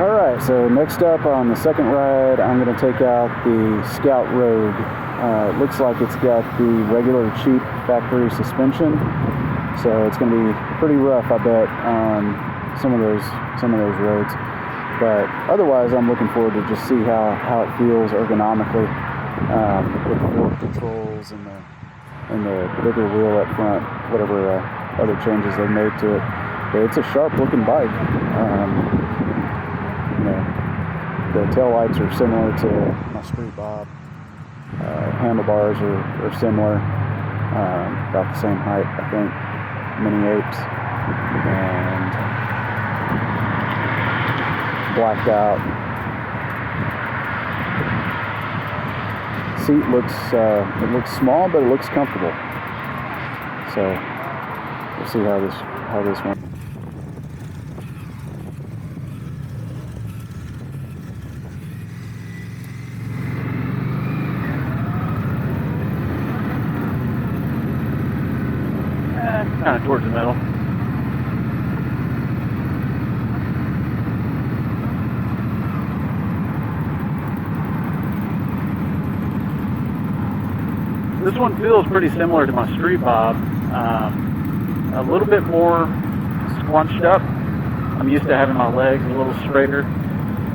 Alright, so next up on the second ride, I'm going to take out the Scout Rogue. It looks like it's got the regular cheap factory suspension, so it's going to be pretty rough, I bet, on some of those roads. But otherwise, I'm looking forward to just see how it feels ergonomically with the fork controls and the bigger wheel up front, whatever other changes they've made to it. But it's a sharp-looking bike. The tail lights are similar to my Street Bob. Handlebars are similar, about the same height, I think. Mini apes, and blacked out. Seat looks small, but it looks comfortable. So we'll see how this one. Kind of towards the middle. This one feels pretty similar to my Street Bob. A little bit more scrunched up. I'm used to having my legs a little straighter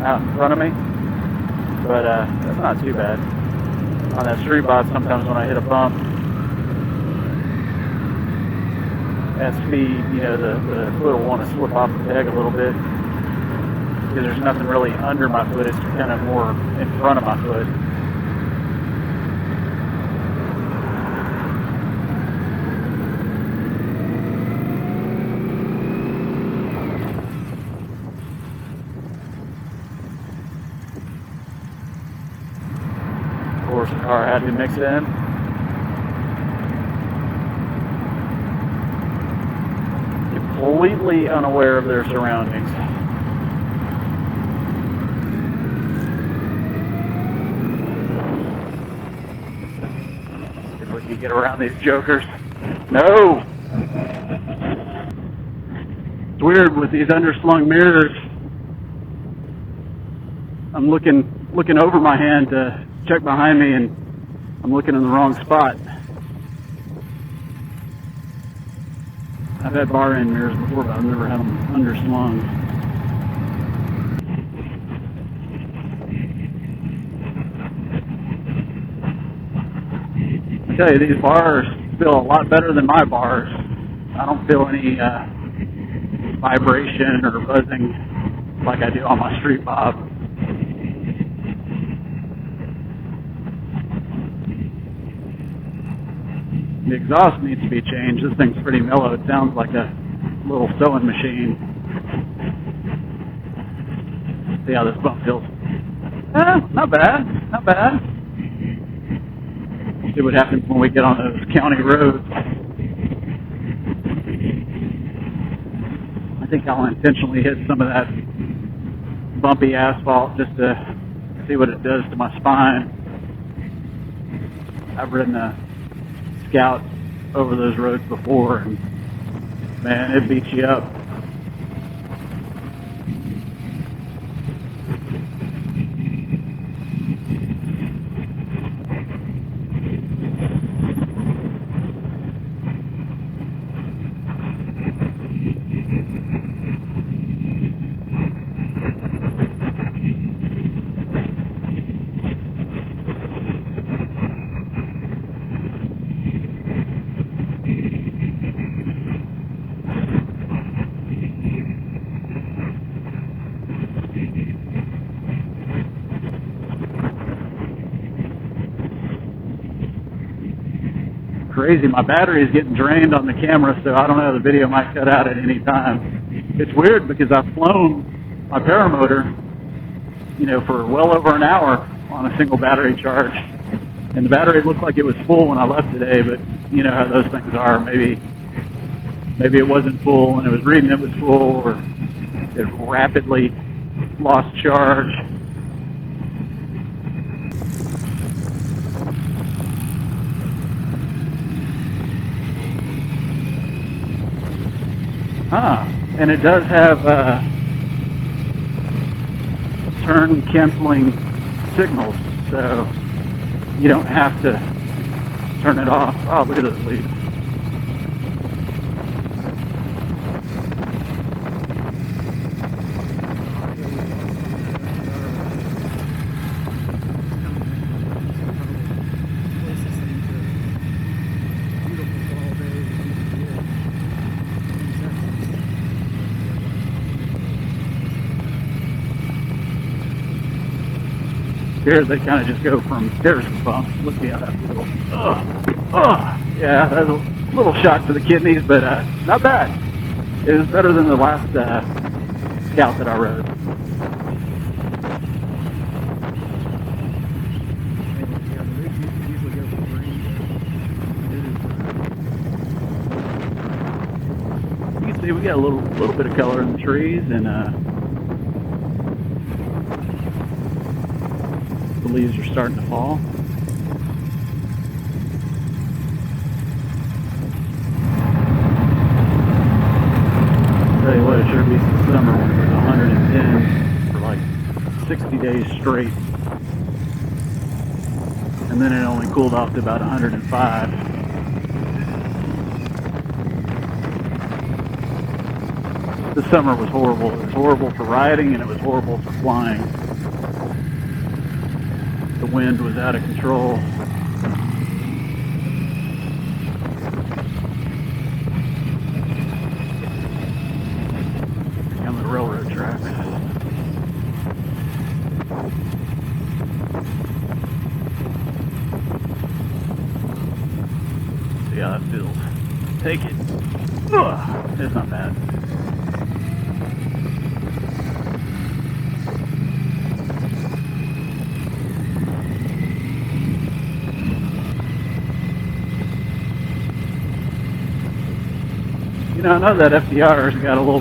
out in front of me, but that's not too bad. On that Street Bob, sometimes when I hit a bump, at speed, the foot will want to slip off the peg a little bit because there's nothing really under my foot. It's kind of more in front of my foot. Of course, the car had to mix in. Completely unaware of their surroundings. See if we can get around these jokers. No! It's weird with these underslung mirrors. I'm looking over my hand to check behind me, and I'm looking in the wrong spot. I've had bar end mirrors before, but I've never had them underslung. I tell you, these bars feel a lot better than my bars. I don't feel any vibration or buzzing like I do on my Street Bob. The exhaust needs to be changed. This thing's pretty mellow. It sounds like a little sewing machine. See how this bump feels. Not bad. Not bad. We'll see what happens when we get on those county roads. I think I'll intentionally hit some of that bumpy asphalt just to see what it does to my spine. I've ridden a Scout over those roads before, and man, it beats you up. Crazy, my battery is getting drained on the camera, so I don't know, the video might cut out at any time. It's weird because I've flown my paramotor, for well over an hour on a single battery charge, and the battery looked like it was full when I left today, but you know how those things are. Maybe it wasn't full and it was reading it was full, or it rapidly lost charge. And it does have turn canceling signals, so you don't have to turn it off. Oh, look at those leaves. Here they kind of just go from stairs to bumps. Look at that little, yeah, that's a little shock to the kidneys, but not bad. It was better than the last Scout that I rode. You can see we got a little bit of color in the trees, and the leaves are starting to fall. Tell you what, it sure beats the summer when it was 110 for like 60 days straight. And then it only cooled off to about 105. This summer was horrible. It was horrible for riding and it was horrible for flying. The wind was out of control. On the railroad tracks. See how that feels. Take it. Ugh, it's not bad. You know, I know that FDR's got a little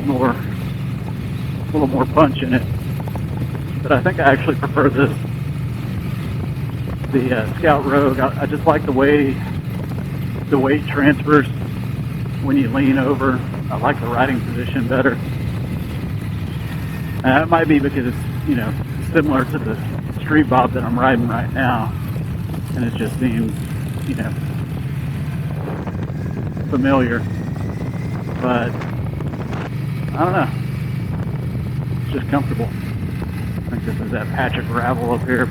more punch in it, but I think I actually prefer the Scout Rogue. I just like the way the weight transfers when you lean over. I like the riding position better. It might be because it's, you know, similar to the Street Bob that I'm riding right now, and it just seems, you know, familiar. But I don't know. It's just comfortable. I think this is that patch of gravel up here.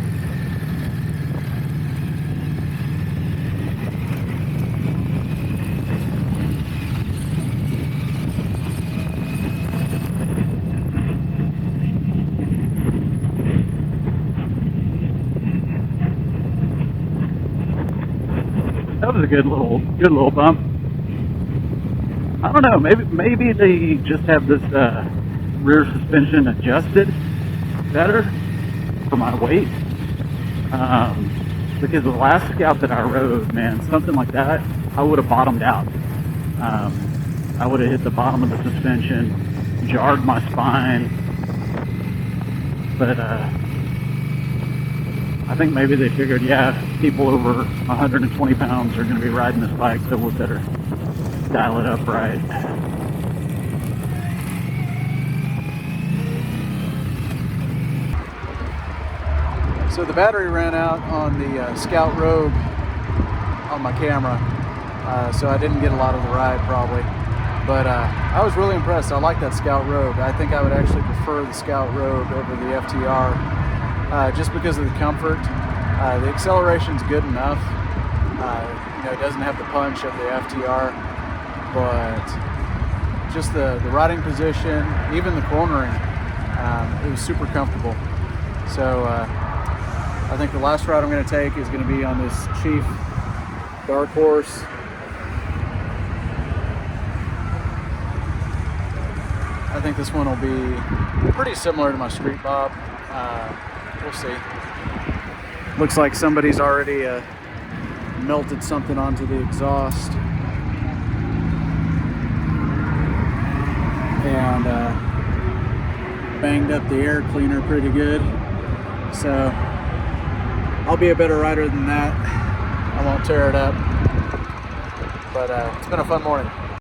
That was a good little bump. I don't know, maybe they just have this rear suspension adjusted better for my weight. Because the last Scout that I rode, man, something like that, I would have bottomed out. I would have hit the bottom of the suspension, jarred my spine. But I think maybe they figured, yeah, people over 120 pounds are going to be riding this bike, so we better dial it up right. So the battery ran out on the Scout Rogue on my camera, so I didn't get a lot of the ride probably. But I was really impressed. I like that Scout Rogue. I think I would actually prefer the Scout Rogue over the FTR just because of the comfort. The acceleration's good enough. You know, it doesn't have the punch of the FTR, but just the riding position, even the cornering, it was super comfortable. So I think the last ride I'm going to take is going to be on this Chief Dark Horse. I think this one will be pretty similar to my Street Bob. We'll see. Looks like somebody's already melted something onto the exhaust. And banged up the air cleaner pretty good. So I'll be a better rider than that. I won't tear it up. But it's been a fun morning.